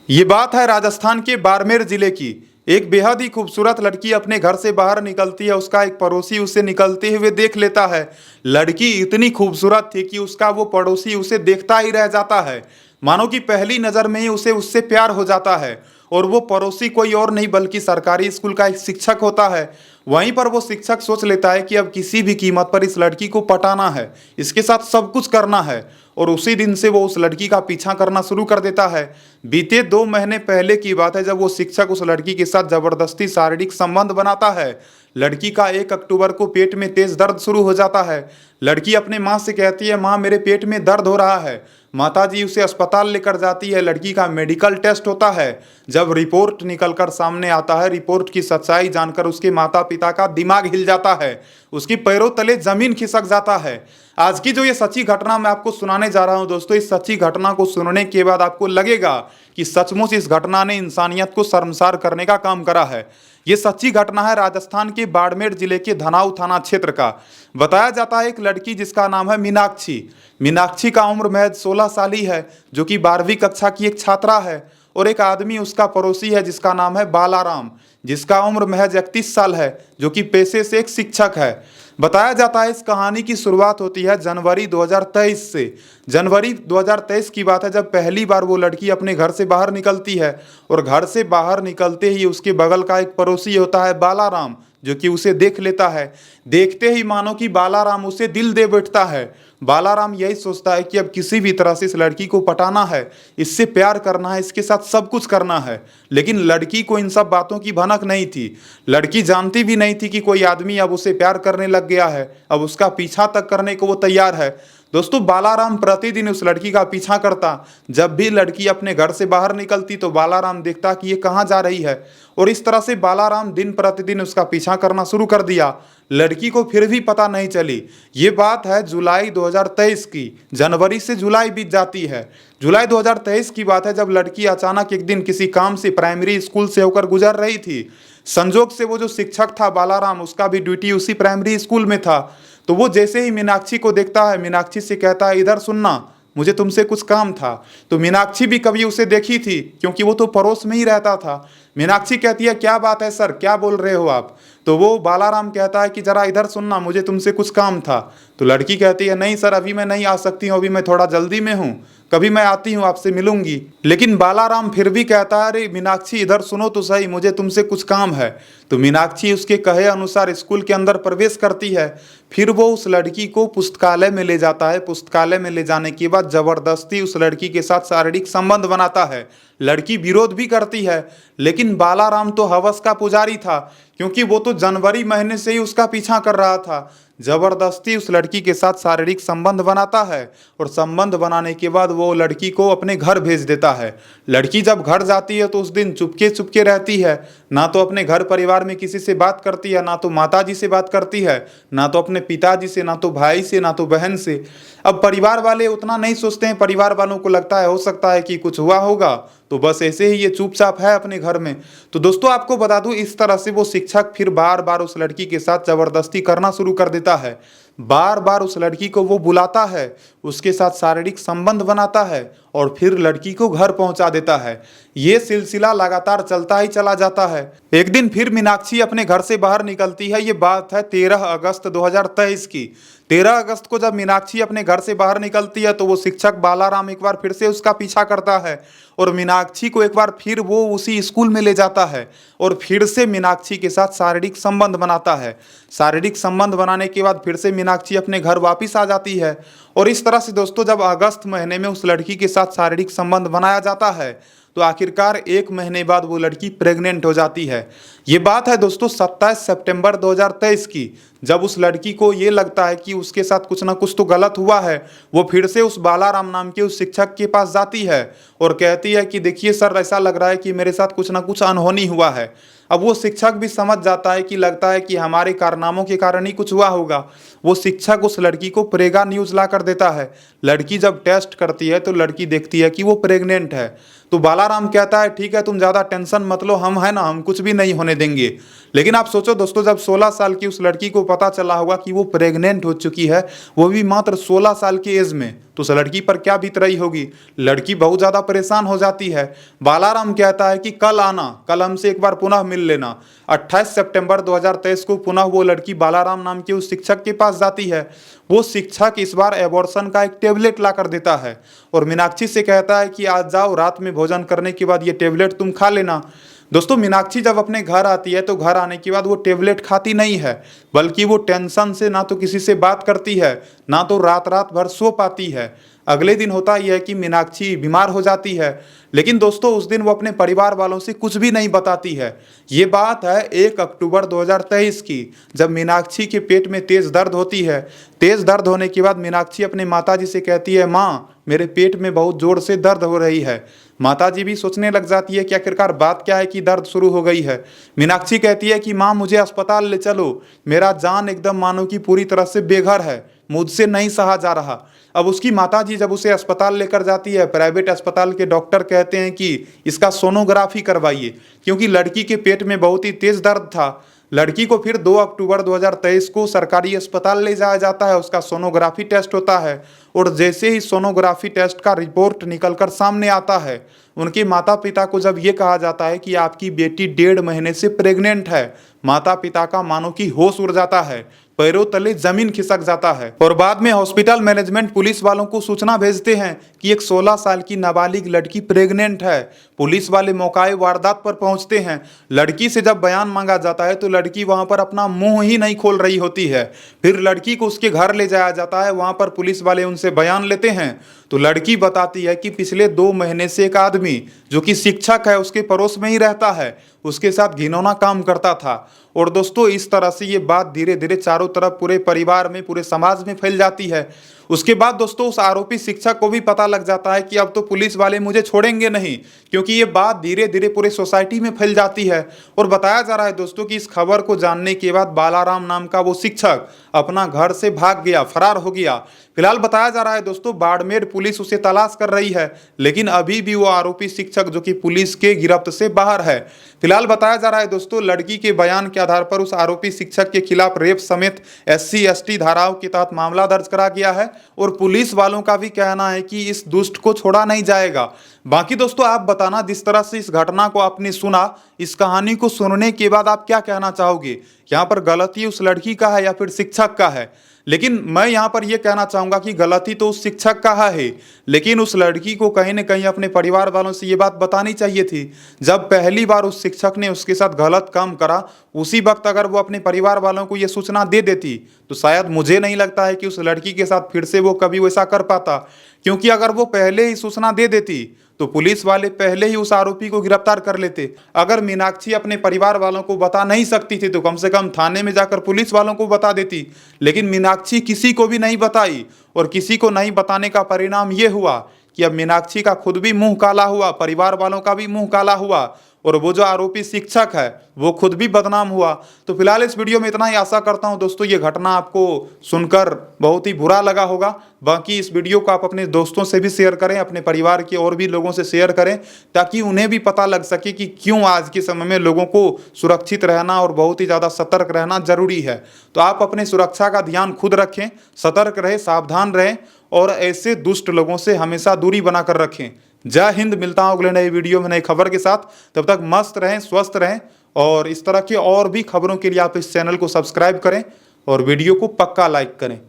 ये बात है राजस्थान के बाड़मेर जिले की। एक बेहद ही खूबसूरत लड़की अपने घर से बाहर निकलती है। उसका एक पड़ोसी उसे निकलते हुए देख लेता है। लड़की इतनी खूबसूरत थी कि उसका वो पड़ोसी उसे देखता ही रह जाता है। मानो कि पहली नज़र में ही उसे उससे प्यार हो जाता है। और वो पड़ोसी कोई और नहीं बल्कि सरकारी स्कूल का एक शिक्षक होता है। वहीं पर वो शिक्षक सोच लेता है कि अब किसी भी कीमत पर इस लड़की को पटाना है, इसके साथ सब कुछ करना है। और उसी दिन से वो उस लड़की का पीछा करना शुरू कर देता है। बीते 2 महीने पहले की बात है जब वो शिक्षक उस लड़की के साथ जबरदस्ती शारीरिक संबंध बनाता है। लड़की का 1 अक्टूबर को पेट में तेज दर्द शुरू हो जाता है। लड़की अपने माँ से कहती है, माँ मेरे पेट में दर्द हो रहा है। माताजी उसे अस्पताल लेकर जाती है। लड़की का मेडिकल टेस्ट होता है। जब रिपोर्ट निकलकर सामने आता है, रिपोर्ट की सच्चाई जानकर उसके माता पिता का दिमाग हिल जाता है। उसकी पैरों तले जमीन खिसक जाता है। आज की जो ये सच्ची घटना मैं आपको सुनाने जा रहा हूं दोस्तों, इस सच्ची घटना को सुनने के बाद आपको लगेगा कि सचमुच इस घटना ने इंसानियत को शर्मसार करने का काम करा है। ये सच्ची घटना है राजस्थान के बाड़मेर जिले के धनाऊ थाना क्षेत्र का। बताया जाता है एक लड़की जिसका नाम है मीनाक्षी। मीनाक्षी का उम्र महज 16 साल ही है, जो कि 12वीं कक्षा की एक छात्रा है। और एक आदमी उसका पड़ोसी है जिसका नाम है बालाराम, जिसका उम्र महज 31 साल है, जो कि पेशे से एक शिक्षक है। बताया जाता है इस कहानी की शुरुआत होती है जनवरी 2023 से। जनवरी 2023 की बात है जब पहली बार वो लड़की अपने घर से बाहर निकलती है। और घर से बाहर निकलते ही उसके बगल का एक पड़ोसी होता है बालाराम, जो कि उसे देख लेता है। देखते ही मानो कि बालाराम उसे दिल दे बैठता है। बालाराम यही सोचता है कि अब किसी भी तरह से इस लड़की को पटाना है, इससे प्यार करना है, इसके साथ सब कुछ करना है। लेकिन लड़की को इन सब बातों की भनक नहीं थी। लड़की जानती भी नहीं थी कि कोई आदमी अब उसे प्यार करने लग गया है, अब उसका पीछा तक करने को वो तैयार है। दोस्तों, बालाराम प्रतिदिन उस लड़की का पीछा करता। जब भी लड़की अपने घर से बाहर निकलती तो बालाराम देखता कि ये कहाँ जा रही है। और इस तरह से बालाराम दिन प्रतिदिन उसका पीछा करना शुरू कर दिया। लड़की को फिर भी पता नहीं चली। ये बात है जुलाई 2023 की। जनवरी से जुलाई बीत जाती है। जुलाई 2023 की बात है जब लड़की अचानक एक दिन किसी काम से प्राइमरी स्कूल से होकर गुजर रही थी। संजोग से वो जो शिक्षक था बालाराम, उसका भी ड्यूटी उसी प्राइमरी स्कूल में था। तो वो जैसे ही मीनाक्षी को देखता है, मीनाक्षी से कहता है, इधर सुनना, मुझे तुमसे कुछ काम था। तो मीनाक्षी भी कभी उसे देखी थी क्योंकि वो तो पड़ोस में ही रहता था। मीनाक्षी कहती है, क्या बात है सर, क्या बोल रहे हो आप? तो वो बालाराम कहता है कि जरा इधर सुनना, मुझे तुमसे कुछ काम था। तो लड़की कहती है, नहीं सर, अभी मैं नहीं आ सकती हूँ, अभी मैं थोड़ा जल्दी में हूँ, कभी मैं आती हूँ आपसे मिलूंगी। लेकिन बालाराम फिर भी कहता है, अरे मीनाक्षी इधर सुनो तो सही, मुझे तुमसे कुछ काम है। तो मीनाक्षी उसके कहे अनुसार स्कूल के अंदर प्रवेश करती है। फिर वो उस लड़की को पुस्तकालय में ले जाता है। पुस्तकालय में ले जाने के बाद जबरदस्ती उस लड़की के साथ शारीरिक संबंध बनाता है। लड़की विरोध भी करती है, लेकिन बालाराम तो हवस का पुजारी था, क्योंकि वो तो जनवरी महीने से ही उसका पीछा कर रहा था। जबरदस्ती उस लड़की के साथ शारीरिक संबंध बनाता है। और संबंध बनाने के बाद वो लड़की को अपने घर भेज देता है। लड़की जब घर जाती है तो उस दिन चुपके चुपके रहती है। ना तो अपने घर परिवार में किसी से बात करती है, ना तो माताजी से बात करती है, ना तो अपने पिताजी से, ना तो भाई से, ना तो बहन से। अब परिवार वाले उतना नहीं सोचते हैं। परिवार वालों को लगता है हो सकता है कि कुछ हुआ होगा, तो बस ऐसे ही ये चुपचाप है अपने घर में। तो दोस्तों, आपको बता दूं, इस तरह से वो शिक्षक फिर बार बार उस लड़की के साथ जबरदस्ती करना शुरू कर देता है। बार बार उस लड़की को वो बुलाता है, उसके साथ शारीरिक संबंध बनाता है और फिर लड़की को घर पहुंचा देता है। ये सिलसिला लगातार चलता ही चला जाता है। एक दिन फिर मीनाक्षी अपने घर से बाहर निकलती है। ये बात है 13 अगस्त 2023 की। 13 अगस्त को जब मीनाक्षी अपने घर से बाहर निकलती है तो वो शिक्षक बालाराम एक बार फिर से उसका पीछा करता है और मीनाक्षी को एक बार फिर वो उसी स्कूल में ले जाता है और फिर से मीनाक्षी के साथ शारीरिक संबंध बनाता है। शारीरिक संबंध बनाने के बाद फिर से मीनाक्षी अपने घर वापस आ जाती है। और इस तरह से दोस्तों, जब अगस्त महीने में उस लड़की के साथ शारीरिक संबंध बनाया जाता है तो आखिरकार 1 महीने बाद वो लड़की प्रेग्नेंट हो जाती है। ये बात है दोस्तों 27 सितंबर 2023 की, जब उस लड़की को ये लगता है कि उसके साथ कुछ ना कुछ तो गलत हुआ है। वो फिर से उस बालाराम नाम के उस शिक्षक के पास जाती है और कहती है कि देखिए सर, ऐसा लग रहा है कि मेरे साथ कुछ ना कुछ अनहोनी हुआ है। अब वो शिक्षक भी समझ जाता है कि लगता है कि हमारे कारनामों के कारण ही कुछ हुआ होगा। वो शिक्षक उस लड़की को प्रेगा न्यूज़ ला कर देता है। लड़की जब टेस्ट करती है तो लड़की देखती है कि वो प्रेग्नेंट है। तो बालाराम कहता है ठीक है तुम ज़्यादा टेंशन मत लो, हम है ना, हम कुछ भी नहीं होने देंगे। लेकिन आप सोचो दोस्तों, जब 16 साल की उस लड़की को पता चला होगा कि वो प्रेग्नेंट हो चुकी है, वो भी मात्र 16 साल की एज में, तो उस लड़की पर क्या बीत रही होगी। लड़की बहुत ज़्यादा परेशान हो जाती है। बालाराम कहता है कि कल आना, कल हमसे एक बार पुनः मिल लेना। 28 सितंबर 2023 को पुनः वो लड़की बालाराम नाम के उस शिक्षक के पास जाती है। वो शिक्षक इस बार एबॉर्शन का एक टेबलेट ला कर देता है और मीनाक्षी से कहता है कि आज जाओ, रात में भोजन करने के बाद ये टेबलेट तुम खा लेना। दोस्तों, मीनाक्षी जब अपने घर आती है तो घर आने के बाद वो टेबलेट खाती नहीं है, बल्कि वो टेंशन से ना तो किसी से बात करती है, ना तो रात रात भर सो पाती है। अगले दिन होता यह है कि मीनाक्षी बीमार हो जाती है, लेकिन दोस्तों उस दिन वो अपने परिवार वालों से कुछ भी नहीं बताती है। ये बात है 1 अक्टूबर 2023 की, जब मीनाक्षी के पेट में तेज दर्द होती है। तेज दर्द होने के बाद मीनाक्षी अपने माताजी से कहती है, माँ मेरे पेट में बहुत जोर से दर्द हो रही है। माताजी भी सोचने लग जाती है कि आखिरकार बात क्या है कि दर्द शुरू हो गई है। मीनाक्षी कहती है कि माँ मुझे अस्पताल ले चलो, मेरा जान एकदम मानो कि पूरी तरह से बेघर है, मुझसे नहीं सहा जा रहा। अब उसकी माताजी जब उसे अस्पताल लेकर जाती है, प्राइवेट अस्पताल के डॉक्टर कहते हैं कि इसका सोनोग्राफी करवाइए, क्योंकि लड़की के पेट में बहुत ही तेज दर्द था। लड़की को फिर 2 अक्टूबर 2023 को सरकारी अस्पताल ले जाया जाता है, उसका सोनोग्राफी टेस्ट होता है और जैसे ही सोनोग्राफी टेस्ट का रिपोर्ट निकलकर सामने आता है, उनके माता पिता को जब ये कहा जाता है कि आपकी बेटी 1.5 महीने से प्रेग्नेंट है, माता पिता का मानो कि होश उड़ जाता है, पैरों तले जमीन खिसक जाता है और बाद में हॉस्पिटल मैनेजमेंट पुलिस वालों को सूचना भेजते हैं कि एक 16 साल की नाबालिग लड़की प्रेग्नेंट है। पुलिस वाले मौके वारदात पर पहुंचते हैं। लड़की से जब बयान मांगा जाता है तो लड़की वहां पर अपना मुंह ही नहीं खोल रही होती है। फिर लड़की को उसके घर ले जाया जाता है, वहां पर पुलिस वाले उनसे बयान लेते हैं तो लड़की बताती है कि पिछले 2 महीने से एक आदमी जो कि शिक्षक है उसके पड़ोस में ही रहता है, उसके साथ घिनौना काम करता था। और दोस्तों इस तरह से ये बात धीरे धीरे चारों तरफ पूरे परिवार में, पूरे समाज में फैल जाती है। उसके बाद दोस्तों उस आरोपी शिक्षक को भी पता लग जाता है कि अब तो पुलिस वाले मुझे छोड़ेंगे नहीं, क्योंकि ये बात धीरे धीरे पूरे सोसाइटी में फैल जाती है। और बताया जा रहा है दोस्तों कि इस खबर को जानने के बाद बालाराम नाम का वो शिक्षक अपना घर से भाग गया, फरार हो गया। फिलहाल बताया जा रहा है दोस्तों बाड़मेर पुलिस उसे तलाश कर रही है, लेकिन अभी भी वो आरोपी शिक्षक जो कि पुलिस के गिरफ्त से बाहर है। फिलहाल बताया जा रहा है दोस्तों लड़की के बयान के आधार पर उस आरोपी शिक्षक के खिलाफ रेप समेत SC/ST धाराओं के तहत मामला दर्ज करा गया है और पुलिस वालों का भी कहना है कि इस दुष्ट को छोड़ा नहीं जाएगा। बाकी दोस्तों आप बताना, जिस तरह से इस घटना को आपने सुना, इस कहानी को सुनने के बाद आप क्या कहना चाहोगे? यहाँ पर गलती उस लड़की का है या फिर शिक्षक का है? लेकिन मैं यहाँ पर यह कहना चाहूँगा कि गलती तो उस शिक्षक का है, लेकिन उस लड़की को कहीं न कहीं अपने परिवार वालों से ये बात बतानी चाहिए थी। जब पहली बार उस शिक्षक ने उसके साथ गलत काम करा, उसी वक्त अगर वो अपने परिवार वालों को ये सूचना दे देती तो शायद मुझे नहीं लगता है कि उस लड़की के साथ फिर से वो कभी वैसा कर पाता, क्योंकि अगर वो पहले ही सूचना दे देती तो पुलिस वाले पहले ही उस आरोपी को गिरफ्तार कर लेते। अगर मीनाक्षी अपने परिवार वालों को बता नहीं सकती थी तो कम से कम थाने में जाकर पुलिस वालों को बता देती, लेकिन मीनाक्षी किसी को भी नहीं बताई और किसी को नहीं बताने का परिणाम ये हुआ कि अब मीनाक्षी का खुद भी मुंह काला हुआ, परिवार वालों का भी मुंह काला हुआ और वो जो आरोपी शिक्षक है वो खुद भी बदनाम हुआ। तो फिलहाल इस वीडियो में इतना ही। आशा करता हूं दोस्तों ये घटना आपको सुनकर बहुत ही बुरा लगा होगा। बाकी इस वीडियो को आप अपने दोस्तों से भी शेयर करें, अपने परिवार के और भी लोगों से शेयर करें, ताकि उन्हें भी पता लग सके कि क्यों आज के समय में लोगों को सुरक्षित रहना और बहुत ही ज़्यादा सतर्क रहना जरूरी है। तो आप अपने सुरक्षा का ध्यान खुद रखें, सतर्क रहें, सावधान रहें और ऐसे दुष्ट लोगों से हमेशा दूरी बनाकर रखें। जय हिंद। मिलता हूं अगले नई वीडियो में नई खबर के साथ। तब तक मस्त रहें, स्वस्थ रहें और इस तरह की और भी खबरों के लिए आप इस चैनल को सब्सक्राइब करें और वीडियो को पक्का लाइक करें।